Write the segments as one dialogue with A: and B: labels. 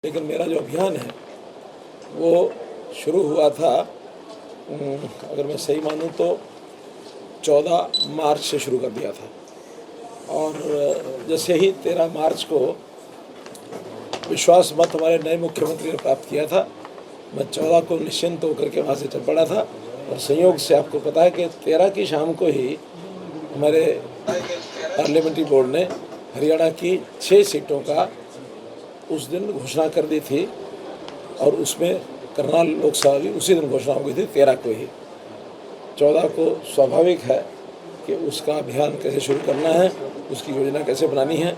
A: लेकिन मेरा जो अभियान है वो शुरू हुआ था, अगर मैं सही मानूं तो 14 मार्च से शुरू कर दिया था। और जैसे ही 13 मार्च को विश्वास मत हमारे नए मुख्यमंत्री ने प्राप्त किया था, मैं 14 को निश्चिंत होकर के वहाँ से चल पड़ा था। और संयोग से आपको पता है कि 13 की शाम को ही हमारे पार्लियामेंट्री बोर्ड ने हरियाणा की 6 सीटों का उस दिन घोषणा कर दी थी, और उसमें करनाल लोकसभा भी उसी दिन घोषणा हो गई थी 13 को ही। 14 को स्वाभाविक है कि उसका अभियान कैसे शुरू करना है, उसकी योजना कैसे बनानी है।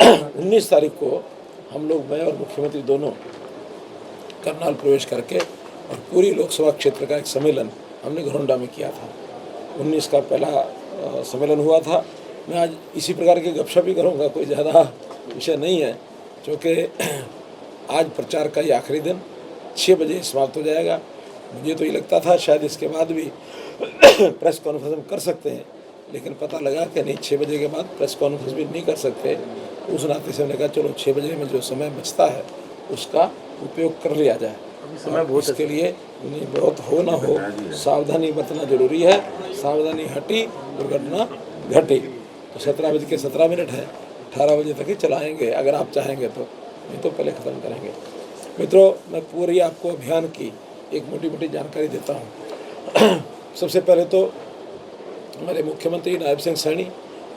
A: 19 तारीख को हम लोग, मैं और मुख्यमंत्री दोनों, करनाल प्रवेश करके और पूरी लोकसभा क्षेत्र का एक सम्मेलन हमने घरोंडा में किया था। 19 का पहला सम्मेलन हुआ था। मैं आज इसी प्रकार की गपशप ही करूँगा, कोई ज़्यादा विषय नहीं है, क्योंकि आज प्रचार का ये आखिरी दिन 6 बजे समाप्त हो जाएगा। मुझे तो ये लगता था शायद इसके बाद भी प्रेस कॉन्फ्रेंस कर सकते हैं, लेकिन पता लगा कि नहीं, 6 बजे के बाद प्रेस कॉन्फ्रेंस भी नहीं कर सकते। उस नाते से हमने कहा चलो 6 बजे में जो समय बचता है उसका उपयोग कर लिया जाए। समय बहुत इसके लिए नहीं, बहुत हो ना हो, सावधानी बरतना जरूरी है। सावधानी हटी, दुर्घटना घटी। तो 17:17 है, 18 बजे तक ही चलाएँगे अगर आप चाहेंगे तो, नहीं तो पहले ख़त्म करेंगे। मित्रों, मैं पूरी आपको अभियान की एक मोटी मोटी जानकारी देता हूँ। सबसे पहले तो हमारे मुख्यमंत्री नायब सिंह सैनी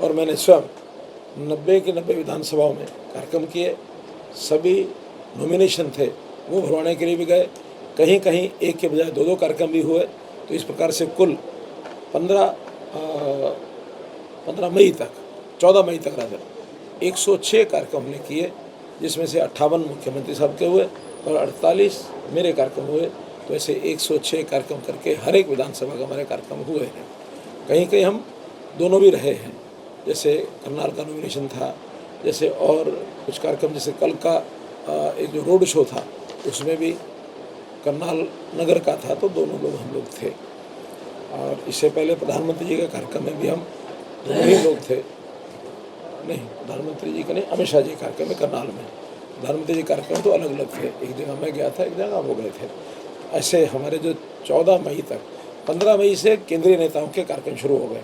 A: और मैंने स्वयं 90 की 90 विधानसभाओं में कार्यक्रम किए। सभी नॉमिनेशन थे वो भरवाने के लिए भी गए। कहीं कहीं एक के बजाय 2-2 कार्यक्रम भी हुए। तो इस प्रकार से कुल 15 मई तक, 14 मई तक रादर 106 कार्यक्रम हमने किए, जिसमें से 58 मुख्यमंत्री साहब के हुए और 48 मेरे कार्यक्रम हुए। तो ऐसे 106 कार्यक्रम करके हर एक विधानसभा का हमारे कार्यक्रम हुए हैं। कहीं कहीं हम दोनों भी रहे हैं, जैसे करनाल का नॉमिनेशन था, जैसे और कुछ कार्यक्रम, जैसे कल का एक जो रोड शो था उसमें भी करनाल नगर का था, तो दोनों लोग हम लोग थे। और इससे पहले प्रधानमंत्री जी का कार्यक्रम में भी हम दोनों ही लोग थे। नहीं, प्रधानमंत्री जी का नहीं, अमित शाह जी कार्यक्रम में करनाल में। प्रधानमंत्री जी कार्यक्रम तो अलग अलग थे, एक जगह मैं गया था, एक जगह वो गए थे। ऐसे हमारे जो 14 मई तक, 15 मई से केंद्रीय नेताओं के कार्यक्रम शुरू हो गए।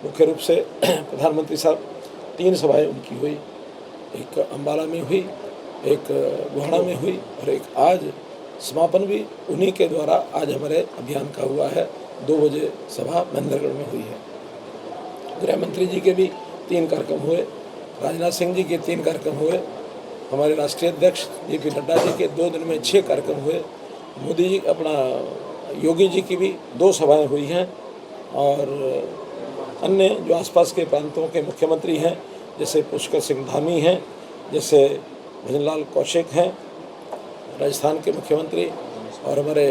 A: मुख्य रूप से प्रधानमंत्री साहब 3 सभाएं उनकी हुई, एक अम्बाला में हुई, एक गोहाना में हुई, और एक आज समापन भी उन्हीं के द्वारा आज हमारे अभियान का हुआ है। 2 बजे सभा महेंद्रगढ़ में हुई है। गृह मंत्री जी के भी 3 कार्यक्रम हुए, राजनाथ सिंह जी के 3 कार्यक्रम हुए, हमारे राष्ट्रीय अध्यक्ष JP नड्डा जी के 2 दिन में 6 कार्यक्रम हुए, मोदी जी योगी जी की भी 2 सभाएं हुई हैं, और अन्य जो आसपास के प्रांतों के मुख्यमंत्री हैं, जैसे पुष्कर सिंह धामी हैं, जैसे भजनलाल कौशिक हैं राजस्थान के मुख्यमंत्री, और हमारे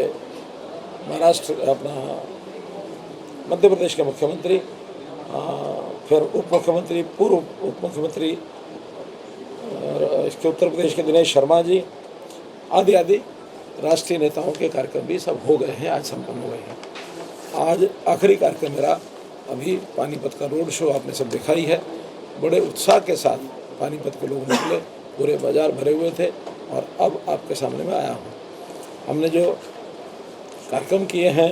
A: महाराष्ट्र मध्य प्रदेश के मुख्यमंत्री, फिर उप मुख्यमंत्री, पूर्व उप मुख्यमंत्री इसके उत्तर प्रदेश के दिनेश शर्मा जी आदि आदि राष्ट्रीय नेताओं के कार्यक्रम भी सब हो गए हैं, आज संपन्न हो गए हैं। आज आखिरी कार्यक्रम मेरा अभी पानीपत का रोड शो आपने सब देखा ही है। बड़े उत्साह के साथ पानीपत के लोग निकले, पूरे बाजार भरे हुए थे, और अब आपके सामने में आया हूँ। हमने जो कार्यक्रम किए हैं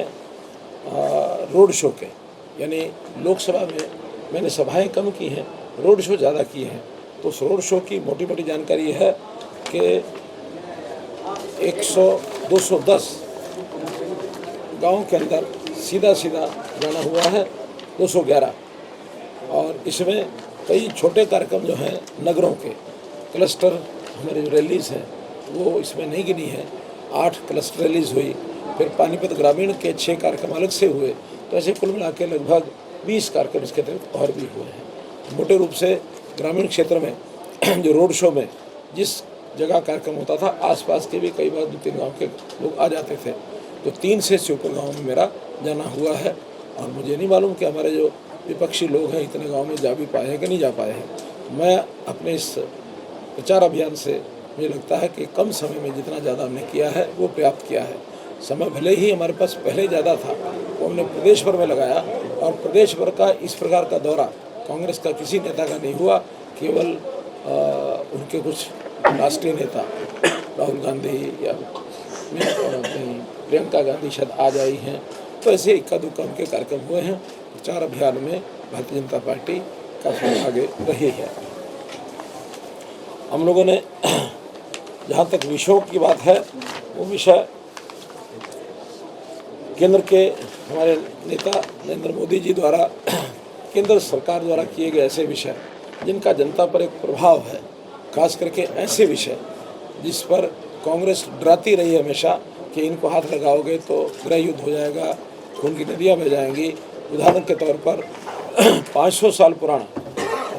A: रोड शो के, यानी लोकसभा में मैंने सभाएं कम की हैं, रोड शो ज़्यादा किए हैं। तो उस रोड शो की मोटी मोटी जानकारी ये है कि 210 गाँव के अंदर सीधा सीधा जाना हुआ है, 211, और इसमें कई छोटे कार्यक्रम जो हैं नगरों के क्लस्टर, हमारी जो रैलीज़ हैं वो इसमें नहीं गिनी है। 8 क्लस्टर रैलीज़ हुई, फिर पानीपत ग्रामीण के 6 कार्यक्रम अलग से हुए। तो ऐसे कुल मिला के लगभग 20 कार्यक्रम इसके अतिरिक्त और भी हुए हैं। मोटे रूप से ग्रामीण क्षेत्र में जो रोड शो में जिस जगह कार्यक्रम होता था, आसपास के भी कई बार 2-3 गांव के लोग आ जाते थे। तो 3 से ऊपर गाँव में मेरा जाना हुआ है, और मुझे नहीं मालूम कि हमारे जो विपक्षी लोग हैं इतने गाँव में जा भी पाए हैं कि नहीं जा पाए हैं। मैं अपने इस प्रचार अभियान से मुझे लगता है कि कम समय में जितना ज़्यादा हमने किया है वो पर्याप्त किया है। समय भले ही हमारे पास पहले ज़्यादा था, वो हमने प्रदेश भर में लगाया, और प्रदेश भर का इस प्रकार का दौरा कांग्रेस का किसी नेता का नहीं हुआ। केवल उनके कुछ राष्ट्रीय नेता राहुल गांधी या प्रियंका गांधी शायद आज आई हैं, तो ऐसे इक्का दुक्का उनके कार्यक्रम हुए हैं। प्रचार अभियान में भारतीय जनता पार्टी काफ़ी आगे रही है। हम लोगों ने जहाँ तक विषयों की बात है, वो विषय केंद्र के हमारे नेता नरेंद्र मोदी जी द्वारा केंद्र सरकार द्वारा किए गए ऐसे विषय जिनका जनता पर एक प्रभाव है, खास करके ऐसे विषय जिस पर कांग्रेस डराती रही हमेशा कि इनको हाथ लगाओगे तो गृह युद्ध हो जाएगा, खून की नदियाँ बह जाएंगी। उदाहरण के तौर पर 500 साल पुराना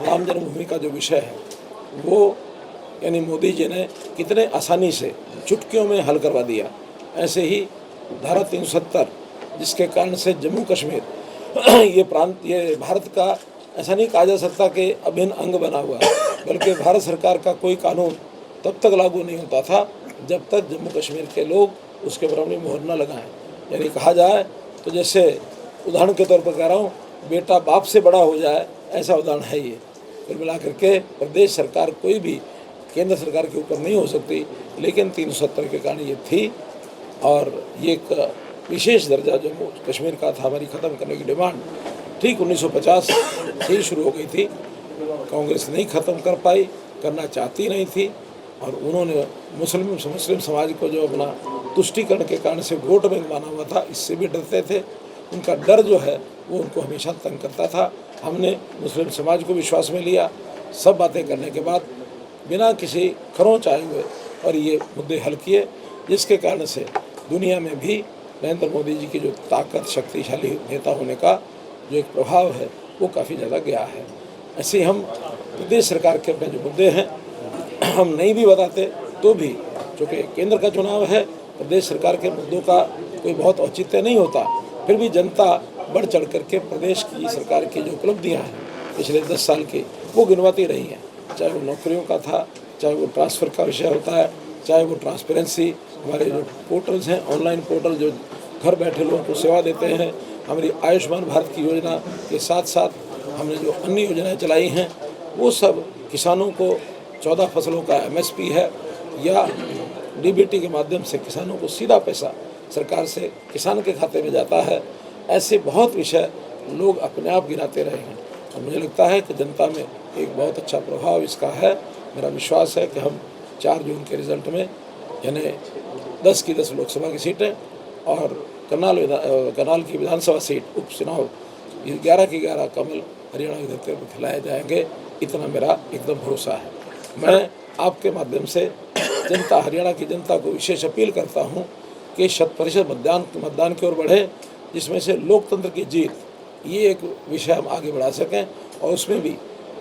A: राम जन्मभूमि का जो विषय है, वो यानी मोदी जी ने कितने आसानी से चुटकियों में हल करवा दिया। ऐसे ही धारा 370 जिसके कारण से जम्मू कश्मीर ये प्रांत, ये भारत का ऐसा नहीं कहा जा सकता कि अभिन्न अंग बना हुआ है, बल्कि भारत सरकार का कोई कानून तब तक लागू नहीं होता था जब तक जम्मू कश्मीर के लोग उसके ऊपर अपनी मोहर न लगाएं। यानी कहा जाए तो जैसे उदाहरण के तौर पर कह रहा हूँ, बेटा बाप से बड़ा हो जाए, ऐसा उदाहरण है ये। कुल मिला करके प्रदेश सरकार कोई भी केंद्र सरकार के ऊपर नहीं हो सकती, लेकिन 370 के कारण ये थी। और ये एक विशेष दर्जा जम्मू कश्मीर का था, हमारी ख़त्म करने की डिमांड ठीक 1950 से ही शुरू हो गई थी। कांग्रेस नहीं ख़त्म कर पाई, करना चाहती नहीं थी, और उन्होंने मुस्लिम समाज को जो अपना तुष्टीकरण के कारण से वोट बैंक माना हुआ था, इससे भी डरते थे। उनका डर जो है वो उनको हमेशा तंग करता था। हमने मुस्लिम समाज को विश्वास में लिया, सब बातें करने के बाद बिना किसी खरोंच आए हुए और ये मुद्दे हल किए, जिसके कारण से दुनिया में भी नरेंद्र मोदी जी की जो ताकत, शक्तिशाली नेता होने का जो एक प्रभाव है वो काफ़ी ज़्यादा गया है। ऐसे ही हम प्रदेश सरकार के अपने जो मुद्दे हैं हम नहीं भी बताते तो भी, चूँकि केंद्र का चुनाव है, प्रदेश सरकार के मुद्दों का कोई बहुत औचित्य नहीं होता, फिर भी जनता बढ़ चढ़ करके प्रदेश की सरकार की जो उपलब्धियाँ हैं पिछले 10 साल की वो गिनवाती रही हैं। चाहे वो नौकरियों का था, चाहे वो ट्रांसफ़र का विषय होता है, चाहे वो ट्रांसपेरेंसी, हमारे जो पोर्टल्स हैं, ऑनलाइन पोर्टल जो घर बैठे लोगों को सेवा देते हैं, हमारी आयुष्मान भारत की योजना के साथ साथ हमने जो अन्य योजनाएं चलाई हैं, वो सब किसानों को 14 फसलों का MSP है या DBT के माध्यम से किसानों को सीधा पैसा सरकार से किसान के खाते में जाता है। ऐसे बहुत विषय लोग अपने आप गिनाते रहे हैं, और मुझे लगता है कि जनता में एक बहुत अच्छा प्रभाव इसका है। मेरा विश्वास है कि हम 4 जून के रिज़ल्ट में, यानी 10 की 10 लोकसभा की सीटें और करनाल की विधानसभा सीट उपचुनाव 11 की 11 कमल हरियाणा के धरती पर खिलाए जाएंगे, इतना मेरा एकदम भरोसा है। मैं आपके माध्यम से जनता, हरियाणा की जनता को विशेष अपील करता हूँ कि 100% मतदान की ओर बढ़े, जिसमें से लोकतंत्र की जीत, ये एक विषय हम आगे बढ़ा सकें और उसमें भी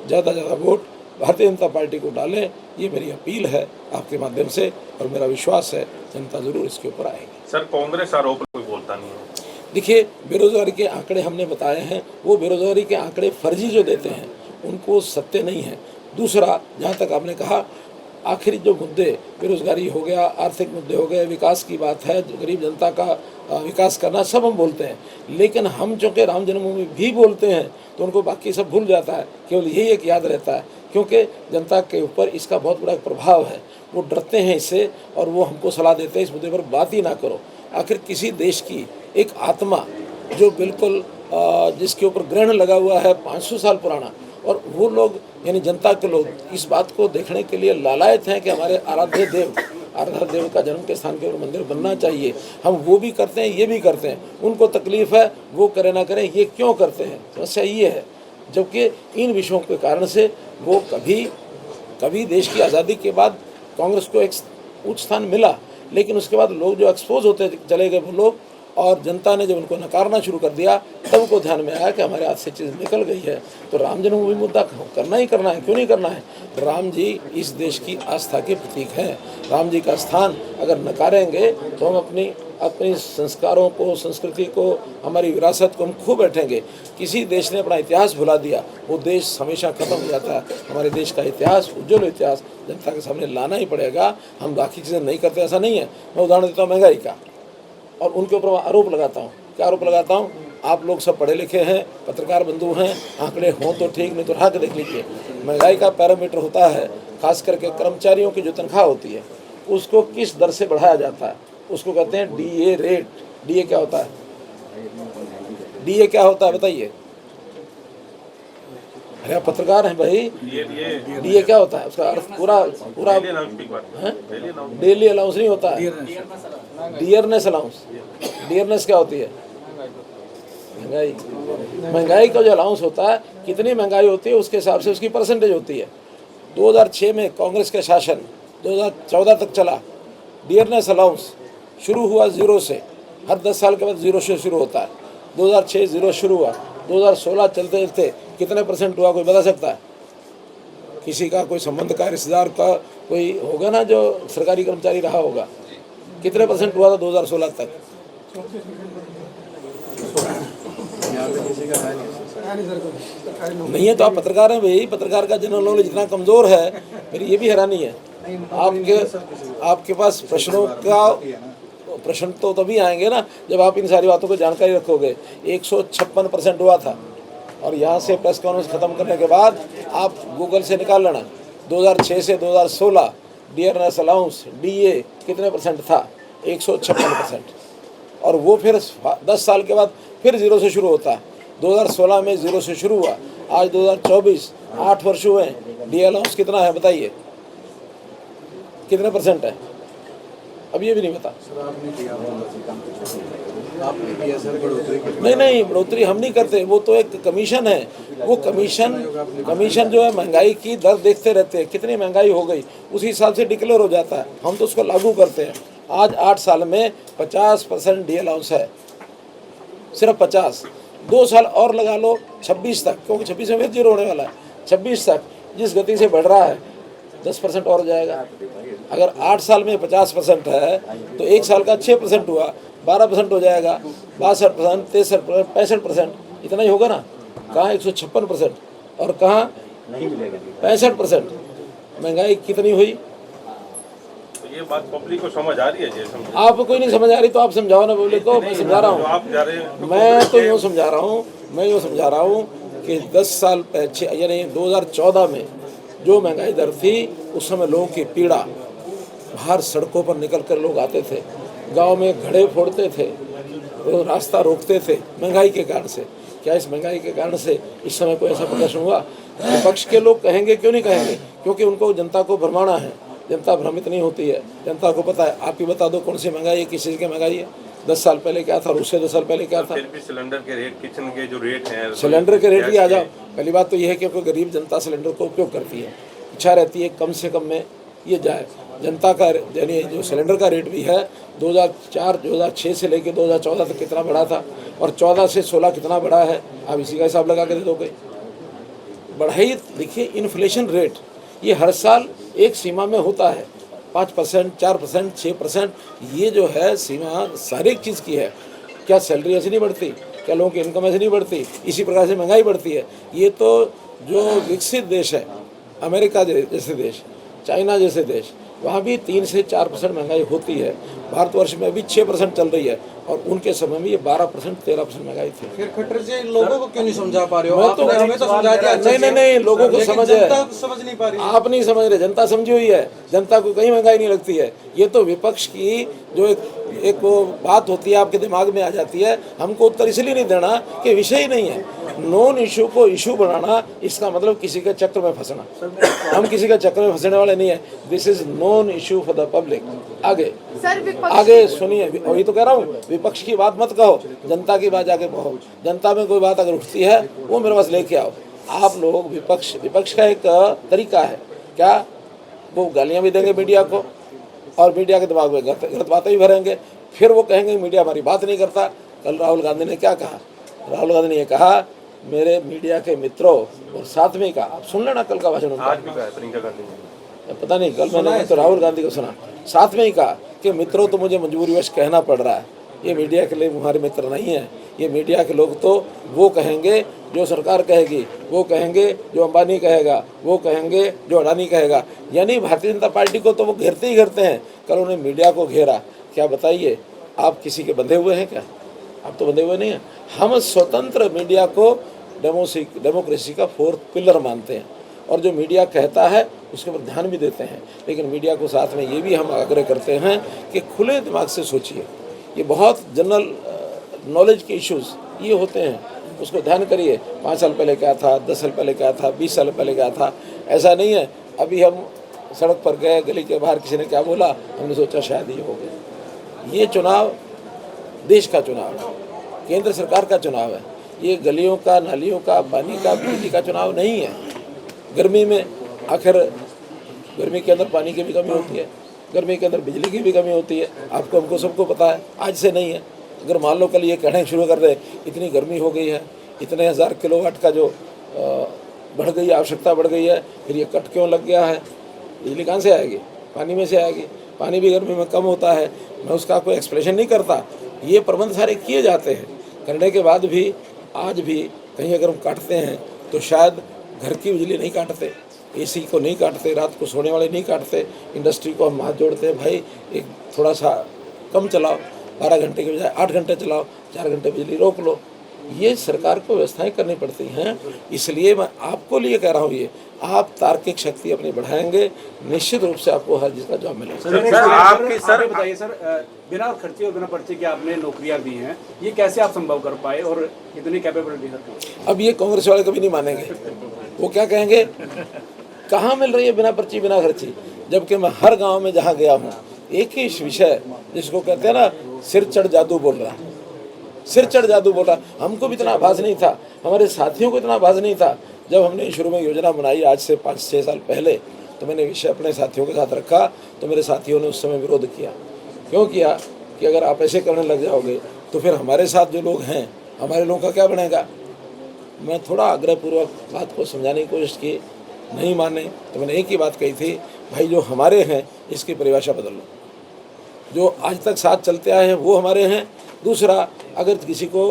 A: ज़्यादा वोट भारतीय जनता पार्टी को डालें। ये मेरी अपील है आपके माध्यम से, और मेरा विश्वास है जनता ज़रूर इसके ऊपर आएगी।
B: सर, कांग्रेस आरोप कोई बोलता नहीं है।
A: देखिए, बेरोजगारी के आंकड़े हमने बताए हैं, वो बेरोजगारी के आंकड़े फर्जी जो देते हैं उनको सत्य नहीं है। दूसरा, जहाँ तक आपने कहा, आखिरी जो मुद्दे बेरोजगारी हो गया, आर्थिक मुद्दे हो गए, विकास की बात है, गरीब जनता का विकास करना, सब हम बोलते हैं, लेकिन हम चूँकि राम जन्मभूमि भी बोलते हैं तो उनको बाकी सब भूल जाता है, केवल यही एक याद रहता है, क्योंकि जनता के ऊपर इसका बहुत बड़ा प्रभाव है। वो डरते हैं इससे और वो हमको सलाह देते हैं इस मुद्दे पर बात ही ना करो। आखिर किसी देश की एक आत्मा जो बिल्कुल जिसके ऊपर ग्रहण लगा हुआ है 500 साल पुराना, और वो लोग यानी जनता के लोग इस बात को देखने के लिए लालायत हैं कि हमारे आराध्य देव का जन्म के स्थान के ऊपर मंदिर बनना चाहिए। हम वो भी करते हैं, ये भी करते हैं, उनको तकलीफ़ है, वो करें ना करें, ये क्यों करते हैं, समस्या ये है। जबकि इन विषयों के कारण से वो कभी देश की आज़ादी के बाद कांग्रेस को एक उच्च स्थान मिला, लेकिन उसके बाद लोग जो एक्सपोज होते चले गए वो लोग, और जनता ने जब उनको नकारना शुरू कर दिया तब उनको ध्यान में आया कि हमारे हाथ से चीज़ निकल गई है। तो राम जन्मभूमि मुद्दा करना ही करना है, क्यों नहीं करना है। राम जी इस देश की आस्था के प्रतीक हैं। राम जी का स्थान अगर नकारेंगे तो हम अपनी संस्कारों को, संस्कृति को, हमारी विरासत को हम खो बैठेंगे। किसी देश ने अपना इतिहास भुला दिया, वो देश हमेशा ख़त्म हो जाता है। हमारे देश का इतिहास, उज्ज्वल इतिहास जनता के सामने लाना ही पड़ेगा। हम बाकी चीज़ें नहीं करते, ऐसा नहीं है। मैं उदाहरण देता हूँ महंगाई का, और उनके ऊपर आरोप लगाता हूँ। क्या आरोप लगाता हूँ? आप लोग सब पढ़े लिखे हैं, पत्रकार बंधु हैं, आंकड़े हों तो ठीक, नहीं तो उठा के देख लीजिए। महंगाई का पैरामीटर होता है खास करके कर्मचारियों की जो तनख्वाह होती है उसको किस दर से बढ़ाया जाता है, उसको कहते हैं डीए रेट। डीए क्या होता है? डीए क्या होता है बताइए? अरे आप पत्रकार हैं भाई। डीए क्या होता है? उसका अर्थ पूरा पूरा डेली अलाउंस नहीं होता है, डियरनेस अलाउंस। डियरनेस क्या होती है? महंगाई। महंगाई का जो अलाउंस होता है, कितनी महंगाई होती है उसके हिसाब से उसकी परसेंटेज होती है। 2006 में कांग्रेस के शासन 2014 तक चला। डियरनेस अलाउंस शुरू हुआ 0 से, हर 10 साल के बाद 0 से शुरू होता है। 2006 0 शुरू हुआ, 2016 चलते चलते कितने परसेंट हुआ कोई बता सकता है? किसी का कोई संबंध का रिश्तेदार का कोई होगा ना जो सरकारी कर्मचारी रहा होगा, कितने परसेंट हुआ था 2016 तक? नहीं है तो आप पत्रकार हैं भाई, पत्रकार का जनरल नॉलेज इतना कमज़ोर है, मेरी ये भी हैरानी है। आपके पास प्रश्न तो तभी आएंगे ना जब आप इन सारी बातों को जानकारी रखोगे। 156% हुआ था, और यहाँ से प्रेस कॉन्फ्रेंस खत्म करने के बाद आप गूगल से निकाल लेना 2006 से 2016 डियरनेस अलाउंस डीए कितने परसेंट था? 156%। और वो फिर 10 साल के बाद फिर 0 से शुरू होता है। 2016 में 0 से शुरू हुआ, आज 2024, 8 वर्ष हुए हैं। डी अलाउंस कितना है बताइए, कितने परसेंट है? अब ये भी नहीं पता। नहीं, बढ़ोतरी हम नहीं करते, वो तो एक कमीशन है। वो कमीशन जो है महंगाई की दर देखते रहते हैं, कितनी महंगाई हो गई उसी हिसाब से डिक्लेयर हो जाता है, हम तो उसको लागू करते हैं। आज 8 साल में 50% डी अलाउंस है, सिर्फ 50। 2 साल और लगा लो 26 तक, क्योंकि 26 में फिर 0 होने वाला है। 26 तक जिस गति से बढ़ रहा है 10% और जाएगा। अगर 8 साल में 50% है तो 1 साल का 6% हुआ, 12% हो जाएगा, 62%, 63%, 65%, इतना ही होगा ना। कहाँ 156% और कहाँ 65%? महंगाई कितनी हुई?
B: ये बात पब्लिक को समझ आ रही है? जैसे
A: आपको कोई नहीं समझ आ रही तो आप समझाओ ना पब्लिक को। मैं समझा रहा हूँ, मैं तो यूँ समझा रहा हूँ कि 10 साल यानी 2014 में जो महंगाई दर थी उस समय लोगों की पीड़ा, बाहर सड़कों पर निकल कर लोग आते थे, गांव में घड़े फोड़ते थे, वो रास्ता रोकते थे महंगाई के कारण से। क्या इस महंगाई के कारण से इस समय कोई ऐसा प्रदर्शन हुआ? विपक्ष के लोग कहेंगे, क्यों नहीं कहेंगे? क्योंकि उनको जनता को भरमाना है। जनता भ्रमित नहीं होती है, जनता को पता है। आप ही बता दो कौन सी महंगाई है, किस चीज़ की महंगाई है? 10 साल पहले क्या था और उससे 10 साल पहले क्या था?
B: फिर भी सिलेंडर के रेट, किचन के जो रेट हैं,
A: सिलेंडर के रेट भी आ जाओ। पहली बात तो यह है कि कोई गरीब जनता सिलेंडर को उपयोग करती है, इच्छा रहती है कम से कम में ये जाए। जनता का यानी जो सिलेंडर का रेट भी है 2006 से लेकर 2014 तक कितना बढ़ा था, और 14 से 16 कितना बढ़ा है, आप इसी का हिसाब लगा के दे दो। कोई बढ़ाई देखिए, इन्फ्लेशन रेट ये हर साल एक सीमा में होता है, 5%, 4%, 6%। ये जो है सीमा सारी चीज़ की है। क्या सैलरी ऐसे नहीं बढ़ती? क्या लोगों की इनकम ऐसे नहीं बढ़ती? इसी प्रकार से महंगाई बढ़ती है। ये तो जो विकसित देश है, अमेरिका जैसे देश, चाइना जैसे देश, वहाँ भी 3 से 4% महंगाई होती है। भारतवर्ष में अभी 6% चल रही है, और उनके समय में ये 12%, 13% महंगाई थी।
C: फिर खट्टर जी लोगों को क्यों नहीं समझा पा रहे हो?
A: मैं तो
C: हमें तो समझा दिया।
A: नहीं, लोगों को समझ है,
C: समझ नहीं पा रही।
A: आप नहीं समझ रहे, जनता समझी हुई है। जनता को कहीं महंगाई नहीं लगती है। ये तो विपक्ष की जो एक वो बात होती है आपके दिमाग में आ जाती है। हमको उत्तर इसलिए नहीं देना कि विषय ही नहीं है। नॉन इशू को इशू बनाना, इसका मतलब किसी के चक्कर में फंसना। हम किसी के चक्कर में फंसने वाले नहीं है। This is non issue for the public. आगे सुनिए, वही तो कह रहा हूँ, विपक्ष की बात मत कहो, जनता की बात जाके कहो। जनता में कोई बात अगर उठती है वो मेरे पास लेके आओ। आप लोग विपक्ष का एक तरीका है क्या, वो गालियाँ भी देंगे मीडिया को, और मीडिया के दिमाग में गलत बातें भी भरेंगे। फिर वो कहेंगे मीडिया हमारी बात नहीं करता। कल राहुल गांधी ने क्या कहा? राहुल गांधी ने ये कहा, मेरे मीडिया के मित्रों, और साथ में कहा, आप सुन लेना कल का भाषण उनका।
B: आज भी कहा प्रियंका गांधी ने,
A: पता नहीं, कल मैंने तो राहुल गांधी को सुना, साथ में ही कहा कि मित्रों तो मुझे मजबूरीवश कहना पड़ रहा है, ये मीडिया के लिए हमारे मित्र नहीं है। ये मीडिया के लोग तो वो कहेंगे जो सरकार कहेगी, वो कहेंगे जो अंबानी कहेगा, वो कहेंगे जो अडानी कहेगा। यानी भारतीय जनता पार्टी को तो वो घेरते ही घेरते हैं। कल उन्हें मीडिया को घेरा। क्या बताइए, आप किसी के बंधे हुए हैं क्या? आप तो बंधे हुए नहीं हैं। हम स्वतंत्र मीडिया को डेमोक्रेसी का 4th पिलर मानते हैं, और जो मीडिया कहता है उसके ऊपर ध्यान भी देते हैं। लेकिन मीडिया को साथ में ये भी हम आग्रह करते हैं कि खुले दिमाग से सोचिए। ये बहुत जनरल नॉलेज के इश्यूज़ ये होते हैं, उसको ध्यान करिए। 5 साल पहले क्या था, 10 साल पहले क्या था, 20 साल पहले क्या था। ऐसा नहीं है अभी हम सड़क पर गए, गली के बाहर किसी ने क्या बोला, हमने सोचा शायद ये हो गया। ये चुनाव देश का चुनाव है, केंद्र सरकार का चुनाव है। ये गलियों का, नालियों का, पानी का, बिजली का चुनाव नहीं है। गर्मी में आखिर गर्मी के अंदर पानी की भी कमी होती है, गर्मी के अंदर बिजली की भी कमी होती है। आपको हमको सबको पता है, आज से नहीं है। अगर मान लो कल ये कहने शुरू कर दे इतनी गर्मी हो गई है, इतने 1000 किलोवाट का जो बढ़ गई है, आवश्यकता बढ़ गई है, फिर ये कट क्यों लग गया है? बिजली कहाँ से आएगी? पानी में से आएगी। पानी भी गर्मी में कम होता है। मैं उसका कोई एक्सप्लेनेशन नहीं करता। ये प्रबंध सारे किए जाते हैं, करने के बाद भी आज भी कहीं अगर हम काटते हैं तो शायद घर की बिजली नहीं काटते, एसी को नहीं काटते, रात को सोने वाले नहीं काटते। इंडस्ट्री को हम हाथ जोड़ते हैं, भाई एक थोड़ा सा कम चलाओ, 12 घंटे के बजाय 8 घंटे चलाओ, 4 घंटे बिजली रोक लो। ये सरकार को व्यवस्थाएं करनी पड़ती हैं। इसलिए मैं आपको लिए कह रहा हूँ, ये आप तार्किक शक्ति अपनी बढ़ाएंगे, निश्चित रूप से आपको हर चीज़ का जवाब मिलेगा।
D: सर बताइए सर, बिना खर्चे और बिना पर्चे के आपने नौकरियां दी हैं, ये कैसे आप संभव कर पाए और इतनी कैपेबिलिटी सर?
A: अब ये कांग्रेस वाले कभी नहीं मानेंगे। वो क्या कहेंगे, कहाँ मिल रही है बिना पर्ची बिना खर्ची? जबकि मैं हर गांव में जहाँ गया हूँ एक ही विषय, जिसको कहते हैं ना सिर चढ़ जादू बोल रहा है, सिर चढ़ जादू बोल रहा। हमको भी इतना आभास नहीं था, हमारे साथियों को इतना आभास नहीं था। जब हमने शुरू में योजना बनाई आज से 5-6 साल पहले, तो मैंने विषय अपने साथियों के साथ रखा, तो मेरे साथियों ने उस समय विरोध किया। क्यों किया? कि अगर आप ऐसे करने लग जाओगे तो फिर हमारे साथ जो लोग हैं, हमारे लोगों का क्या बनेगा? मैं थोड़ा आग्रहपूर्वक बात को समझाने की कोशिश की, नहीं माने तो मैंने एक ही बात कही थी, भाई जो हमारे हैं इसकी परिभाषा बदल लो। जो आज तक साथ चलते आए हैं वो हमारे हैं। दूसरा, अगर किसी को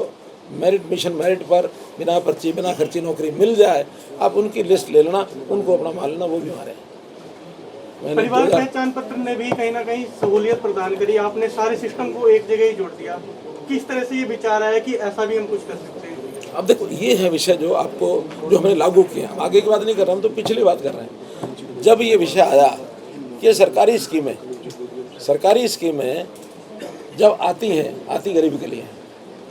A: मेरिट पर बिना पर्ची बिना खर्ची नौकरी मिल जाए, आप उनकी लिस्ट ले लेना, उनको अपना मान लेना, वो भी हमारे हैं।
E: परिवार पहचान पत्र ने भी कहीं ना कहीं सहूलियत प्रदान करी, आपने सारे सिस्टम को एक जगह ही जोड़ दिया। किस तरह से ये विचार आया कि ऐसा भी हम कुछ कर सकते हैं?
A: अब देखो, ये है विषय जो आपको जो हमने लागू किया। हम आगे की बात नहीं कर रहे, हम तो पिछली बात कर रहे हैं। जब ये विषय आया कि सरकारी स्कीमें जब आती गरीब के लिए,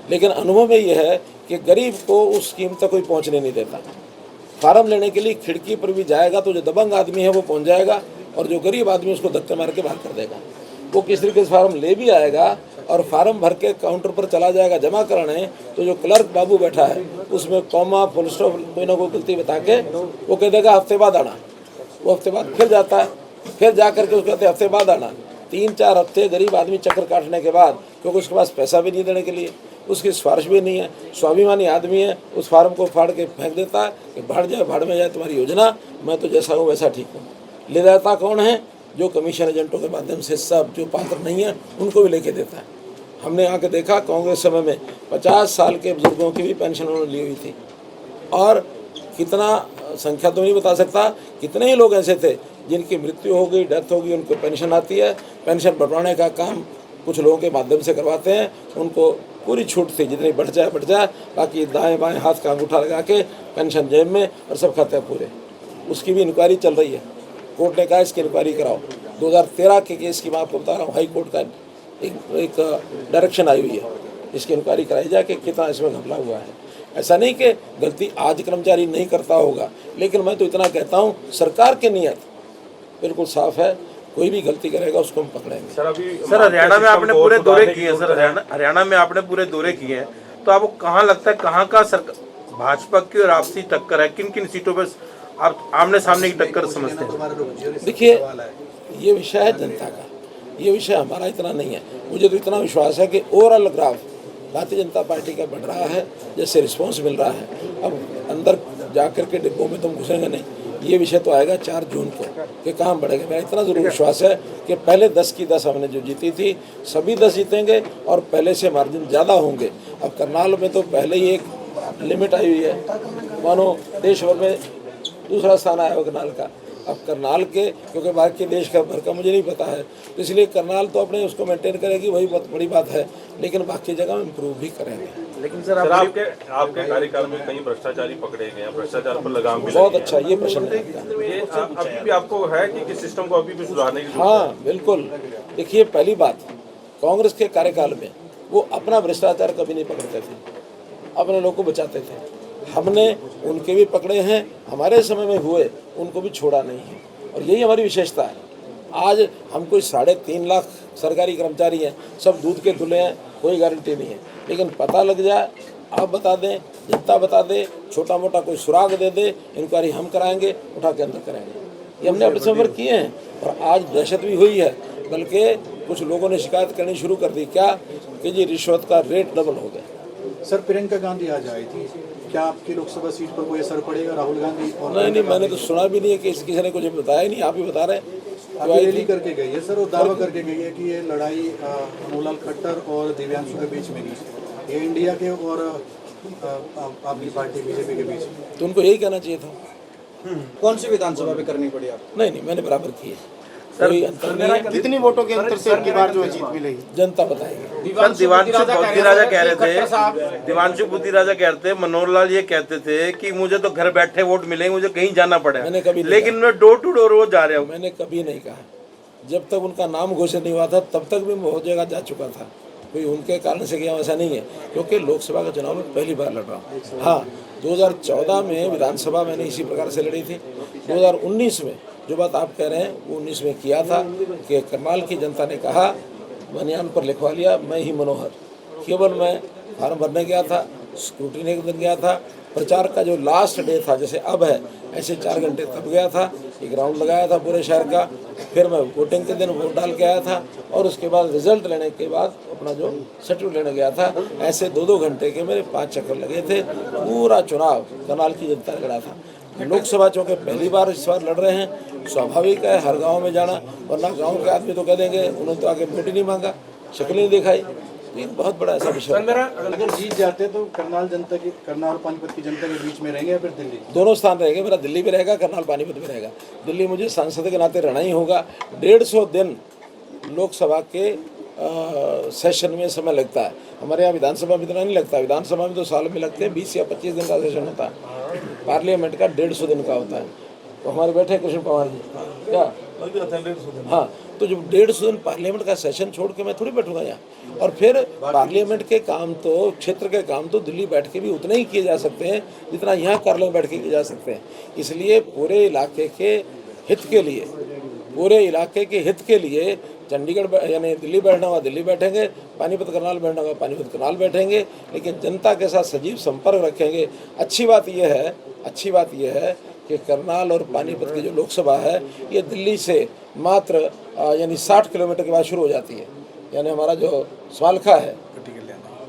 A: लेकिन अनुभव में ये है कि गरीब को उस स्कीम तक कोई पहुंचने नहीं देता। फार्म लेने के लिए खिड़की पर भी जाएगा तो जो दबंग आदमी है वो पहुंच जाएगा, और जो गरीब आदमी उसको धक्के मार के बाहर कर देगा। वो किस तरीके से फार्म ले भी आएगा और फार्म भर के काउंटर पर चला जाएगा जमा कराने, तो जो क्लर्क बाबू बैठा है उसमें कॉमा फुल स्टॉप कोई ना कोई गलती बता के वो कह देगा हफ्ते बाद आना। वो हफ्ते बाद फिर जाता है, फिर जा करके उसको कहते हैं हफ्ते बाद आना। 3-4 हफ्ते गरीब आदमी चक्कर काटने के बाद, क्योंकि उसके पास पैसा भी नहीं देने के लिए, उसकी सिफारिश भी नहीं है, स्वाभिमानी आदमी है, उस फार्म को फाड़ के फेंक देता है कि भाड़ में जाए तुम्हारी योजना, मैं तो जैसा हूँ वैसा ठीक हूँ। ले जाता कौन है? जो कमीशन एजेंटों के माध्यम से सब जो पात्र नहीं है उनको भी लेके देता है। हमने आके देखा कांग्रेस समय में 50 साल के बुजुर्गों की भी पेंशन उन्होंने ली हुई थी, और कितना संख्या तो नहीं बता सकता, कितने ही लोग ऐसे थे जिनकी मृत्यु हो गई, डेथ हो गई, उनको पेंशन आती है। पेंशन बढ़वाने का काम कुछ लोगों के माध्यम से करवाते हैं, उनको पूरी छूट थी, जितनी बढ़ जाए, बाकी दाएं बाएं हाथ का अंगूठा लगा के पेंशन जेब में और सब खाते हैं पूरे। उसकी भी इंक्वायरी चल रही है, कोर्ट ने कहा इसकी इंक्वायरी कराओ। 2013 के केस की मैं आपको बता रहा हूँ, हाई कोर्ट का एक डायरेक्शन आई हुई है, इसकी इंक्वायरी कराई जाए कि कितना इसमें घपला हुआ है। ऐसा नहीं कि गलती आज कर्मचारी नहीं करता होगा, लेकिन मैं तो इतना कहता हूँ सरकार की नीयत बिल्कुल साफ है, कोई भी गलती करेगा उसको हम पकड़ेंगे।
B: सर हरियाणा में आपने पूरे दौरे किए हैं, सर हरियाणा में आपने पूरे दौरे किए हैं, तो आपको कहाँ लगता है कहाँ का भाजपा की और आपसी टक्कर है? किन किन सीटों पर आप आमने सामने की टक्कर समझते हैं?
A: देखिए, ये विषय है जनता का, ये विषय हमारा इतना नहीं है। मुझे तो इतना विश्वास है कि overall graph Bharatiya Janata party का बढ़ रहा है, जैसे रिस्पॉन्स मिल रहा है। अब अंदर जाकर के डिब्बों में तुम घुसेंगे नहीं, ये विषय तो आएगा 4 जून को कि कहाँ बढ़ेगा। मेरा इतना ज़रूर विश्वास है कि पहले 10 की 10 हमने जो जीती थी, सभी 10 जीतेंगे और पहले से मार्जिन ज़्यादा होंगे। अब करनाल में तो पहले ही एक लिमिट आई हुई है, मानो देश भर में दूसरा स्थान आया हो करनाल का, अब करनाल के, क्योंकि बाकी देश का भर का मुझे नहीं पता है, तो इसलिए करनाल तो अपने उसको मेंटेन करेगी, वही बहुत बड़ी बात है, लेकिन बाकी जगह में इम्प्रूव भी करेंगे।
B: लेकिन सर
F: सर आपके कार्यकाल में कई भ्रष्टाचारी पकड़े गए हैं, भ्रष्टाचार पर लगाम भी
A: बहुत
F: लगी
A: अच्छा ये प्रश्न है आपका।
F: है। ये अभी भी आपको है कि सिस्टम को अभी भी सुधारने की
A: हाँ बिल्कुल। देखिए पहली बात, कांग्रेस के कार्यकाल में वो अपना भ्रष्टाचार कभी नहीं पकड़ते थे, अपने लोग को बचाते थे। हमने उनके भी पकड़े हैं, हमारे समय में हुए उनको भी छोड़ा नहीं है, और यही हमारी विशेषता है। आज हम कोई 3.5 लाख सरकारी कर्मचारी हैं, सब दूध के धुले हैं, कोई गारंटी नहीं है, लेकिन पता लग जाए, आप बता दें, जनता बता दे, छोटा मोटा कोई सुराग दे दे, इंक्वायरी हम कराएंगे, उठा के अंदर करेंगे। ये हमने अपने समय पर किए हैं, और आज दहशत भी हुई है, बल्कि कुछ लोगों ने शिकायत करनी शुरू कर दी क्या कि जी रिश्वत का रेट डबल हो गया।
G: सर प्रियंका गांधी आज आई थी, क्या आपकी लोकसभा सीट पर कोई असर पड़ेगा? राहुल गांधी और
A: नहीं, मैंने तो सुना भी नहीं है कि किसी ने कुछ बताया ही नहीं, आप ही बता रहे हैं।
G: अभी रैली करके गई है सर, और दावा करके गई है कि ये लड़ाई मोहनलाल खट्टर और दिव्यांशु के बीच में नहीं, ये इंडिया के और आपकी पार्टी बीजेपी के बीच में।
A: तो उनको यही कहना चाहिए था।
C: कौन सी विधानसभा में करनी पड़ी आपको?
A: नहीं, मैंने बराबर की है, कोई अंतर नहीं है।
H: कितनी वोटों के अंतर से की बार जो है जीत मिलेगी?
A: जनता बताएगी।
B: कल दिवांशु बुद्धि राजा कह रहे थे, दिवांशु बुद्धि राजा कहते, मनोहर लाल ये कहते थे कि मुझे तो घर बैठे वोट मिलेंगे, मुझे कहीं जाना पड़ेगा।
A: मैंने कभी नहीं
B: लेकिन मैं डोर टू डोर वो जा रहा हूँ।
A: मैंने कभी नहीं कहा, जब तक उनका नाम घोषित नहीं हुआ था तब तक भी मैं बहुत जगह जा चुका था, कोई उनके कारण से क्या ऐसा नहीं है, क्योंकि लोकसभा का चुनाव में पहली बार लड़ रहा हूँ। हाँ 2014 में विधानसभा मैंने इसी प्रकार से लड़ी थी। 2019 में जो बात आप कह रहे हैं वो 19 में किया था कि करनाल की जनता ने कहा, बनियान पर लिखवा लिया मैं ही मनोहर, केवल मैं फार्म भरने गया था, स्क्रूटिनी के दिन गया था, प्रचार का जो लास्ट डे था जैसे अब है ऐसे 4 घंटे तब गया था, एक राउंड लगाया था पूरे शहर का, फिर मैं वोटिंग के दिन वोट डाल के आया था, और उसके बाद रिजल्ट लेने के बाद अपना जो सर्टिफिकेट लेने गया था। ऐसे 2-2 घंटे के मेरे 5 चक्कर लगे थे। पूरा चुनाव करनाल की जनता ने लड़ा था। लोकसभा चूँकि पहली बार इस बार लड़ रहे हैं, स्वाभाविक है हर गांव में जाना, वरना गांव के आदमी तो कह देंगे उन्होंने तो आगे वोट ही नहीं मांगा, शक्ल नहीं दिखाई। ये बहुत बड़ा ऐसा विषय है।
G: अगर जीत जाते तो करनाल और पानीपत की जनता के बीच में रहेंगे या फिर दिल्ली?
A: दोनों स्थान रहेंगे, मेरा दिल्ली भी रहेगा, करनाल पानीपत भी रहेगा। दिल्ली मुझे सांसद के नाते रहना ही होगा। 150 दिन लोकसभा के सेशन में समय लगता है, हमारे यहाँ विधानसभा में इतना नहीं लगता। विधानसभा में तो साल में लगते हैं 20 या 25 दिन का सेशन होता है, पार्लियामेंट का 150 दिन का होता है। तो हमारे बैठे कृष्ण पवार जी क्या, हाँ, तो जब 150 दिन पार्लियामेंट का सेशन छोड़ के मैं थोड़ी बैठूंगा यहाँ, और फिर पार्लियामेंट के काम तो, क्षेत्र के काम तो दिल्ली बैठ के भी उतने ही किए जा सकते हैं जितना यहाँ कार्यालय में बैठ के किए जा सकते हैं। इसलिए पूरे इलाके के हित के लिए, पूरे इलाके के हित के लिए चंडीगढ़ यानी दिल्ली बैठना हुआ दिल्ली बैठेंगे, पानीपत करनाल बैठना हुआ पानीपत करनाल बैठेंगे, लेकिन जनता के साथ सजीव संपर्क रखेंगे। अच्छी बात यह है कि करनाल और पानीपत की जो लोकसभा है ये दिल्ली से मात्र यानी 60 किलोमीटर के बाद शुरू हो जाती है। यानी हमारा जो स्वालखा है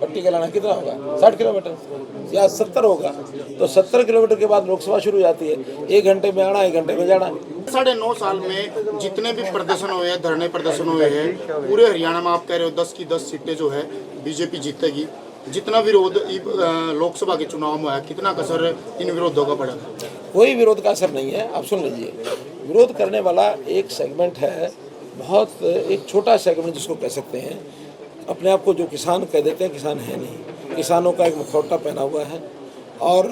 A: पट्टी के लाना कितना होगा, 60 किलोमीटर या 70 होगा, तो 70 किलोमीटर के बाद लोकसभा शुरू हो जाती है। 1 घंटे में आना, 1 घंटे में जाना।
H: 9.5 साल में जितने भी प्रदर्शन हुए हैं, धरने प्रदर्शन हुए हैं, पूरे हरियाणा में आप कह रहे हो 10 की 10 सीटें जो है बीजेपी जीतेगी। जितना विरोध लोकसभा के चुनाव में है, कितना कसर इन विरोधों का पड़ा?
A: कोई विरोध का असर नहीं है। आप सुन लीजिए, विरोध करने वाला एक सेगमेंट है, बहुत एक छोटा सेगमेंट जिसको कह सकते हैं। अपने आप को जो किसान कह देते हैं, किसान है नहीं, किसानों का एक मुखौटा पहना हुआ है, और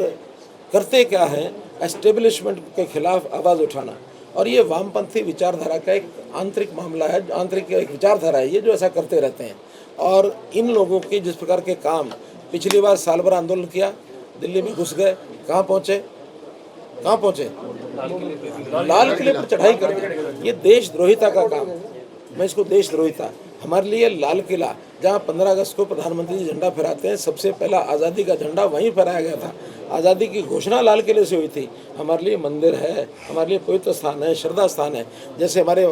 A: करते क्या है, एस्टेब्लिशमेंट के खिलाफ आवाज़ उठाना। और ये वामपंथी विचारधारा का एक आंतरिक मामला है, आंतरिक एक विचारधारा है ये, जो ऐसा करते रहते हैं। और इन लोगों के जिस प्रकार के काम, पिछली बार साल भर आंदोलन किया, दिल्ली में घुस गए, कहाँ पहुँचे, लाल किले पर चढ़ाई कर दी। ये देशद्रोहिता का काम, मैं इसको देशद्रोहिता, हमारे लिए लाल किला जहाँ 15 अगस्त को प्रधानमंत्री जी झंडा फहराते हैं, सबसे पहला आज़ादी का झंडा वहीं फहराया गया था। आज़ादी की घोषणा लाल किले से हुई थी। हमारे लिए मंदिर है, हमारे लिए पवित्र स्थान है, श्रद्धा स्थान है। जैसे हमारे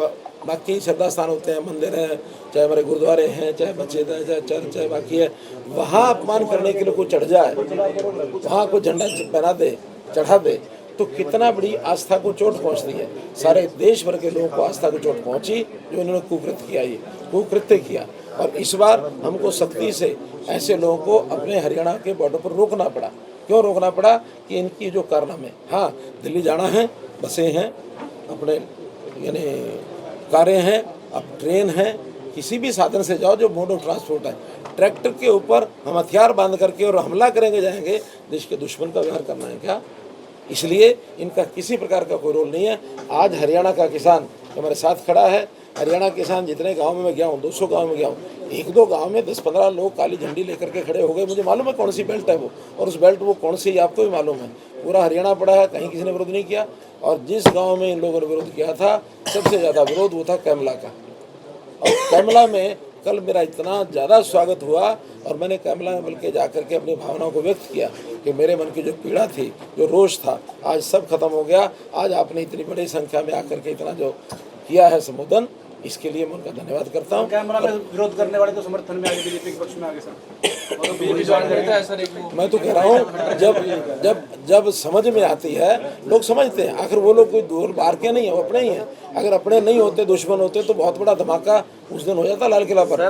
A: बाकी श्रद्धा स्थान होते हैं, मंदिर है, चाहे हमारे गुरुद्वारे हैं, चाहे मस्जिद है, चाहे चर्च, चाहे बाकी है, वहाँ अपमान करने के लिए कोई चढ़ जाए, वहाँ कोई झंडा पहना दे, चढ़ा दे, तो कितना बड़ी आस्था को चोट पहुंचती है। सारे देश भर के लोगों को आस्था को चोट पहुंची जो इन्होंने कुकृत्य किया। और इस बार हमको सख्ती से ऐसे लोगों को अपने हरियाणा के बॉर्डर पर रोकना पड़ा। क्यों रोकना पड़ा? कि इनकी जो कारनामे, हाँ दिल्ली जाना है, बसें हैं, अपने यानी कारें हैं, अब ट्रेन है, किसी भी साधन से जाओ जो मोड ऑफ ट्रांसपोर्ट है, ट्रैक्टर के ऊपर हम हथियार बांध करके और हमला करेंगे जाएंगे, देश के दुश्मन का व्यवहार करना है क्या? इसलिए इनका किसी प्रकार का कोई रोल नहीं है। आज हरियाणा का किसान हमारे साथ खड़ा है, हरियाणा किसान जितने गांव में मैं गया हूँ, 200 गांव में गया हूँ, 1-2 गांव में 10-15 लोग काली झंडी लेकर के खड़े हो गए। मुझे मालूम है कौन सी बेल्ट है वो, और उस बेल्ट वो कौन सी आपको भी मालूम है। पूरा हरियाणा पड़ा है, कहीं किसी ने विरोध नहीं किया। और जिस गांव में इन लोगों ने विरोध किया था, सबसे ज़्यादा विरोध वो था कैमला का। और कैमला में कल मेरा इतना ज़्यादा स्वागत हुआ, और मैंने कैमला में बल्कि जा करके अपनी भावनाओं को व्यक्त किया कि मेरे मन की जो पीड़ा थी, जो रोष था, आज सब खत्म हो गया। आज आपने इतनी बड़ी संख्या में आकर के इतना जो किया है संबोधन, इसके लिए मैं उनका धन्यवाद करता हूँ।
D: कैमरा में विरोध करने वाले तो समर्थन में आगे बीजेपी के पक्ष में आगे सर, और बीजेपी ज्वाइन करता है सर।
A: मैं तो कह रहा हूँ जब समझ में आती है, लोग समझते हैं। आखिर वो लोग कोई दूर बाहर के नहीं है, वो अपने ही हैं। अगर अपने नहीं होते, दुश्मन होते, तो बहुत बड़ा धमाका उस दिन हो जाता लाल किला पर।